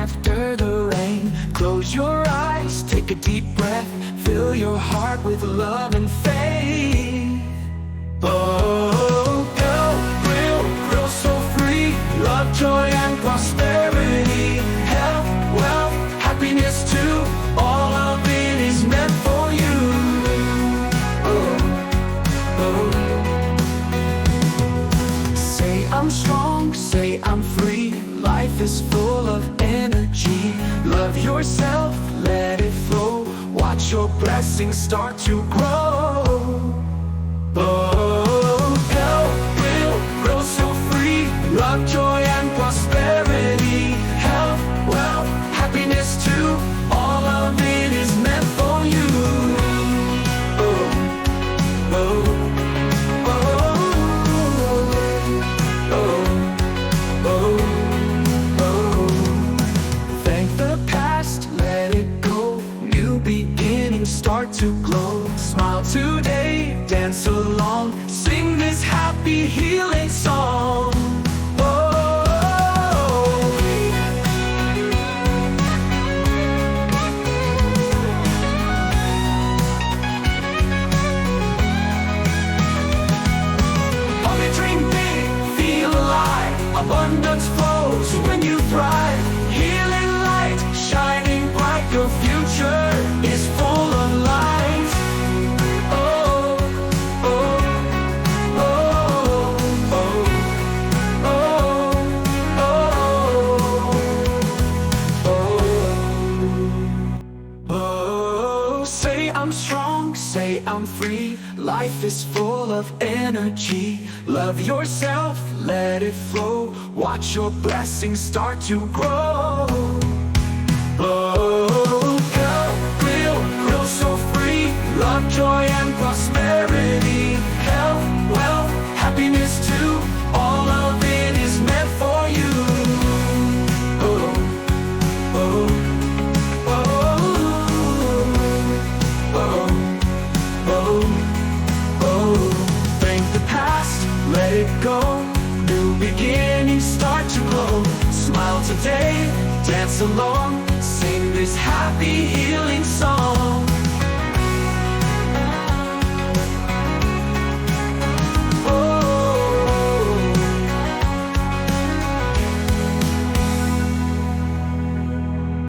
after the rain. Close your eyes, take a deep breath, fill your heart with love and faith. Oh, real so free, love, joy, and prosperity, health, wealth, happiness too, all of it is meant for you. Say I'm strong, say I'm free, life is full of energy. Love yourself, let it flow, watch your blessings start to grow. Real so free, love, joy, and prosperity, health, wealth, happiness too, all of it is meant for you. Thank the past, let it go, new beginnings start to glow. Smile today, dance along, sing this happy healing song. Abundance flows when you thrive. Healing light, shining bright. Your future is full of light. Oh, oh, oh, oh, oh, oh, oh. Say I'm strong, say I'm free. Life is full of energy. Love yourself, let it flow, watch your blessings start to grow. Real so free, love, joy, and prosperity, health, wealth, happiness too, all of it is meant for you. Thank the past, let it go, new beginnings start to glow. Smile today, dance along, sing this happy healing song.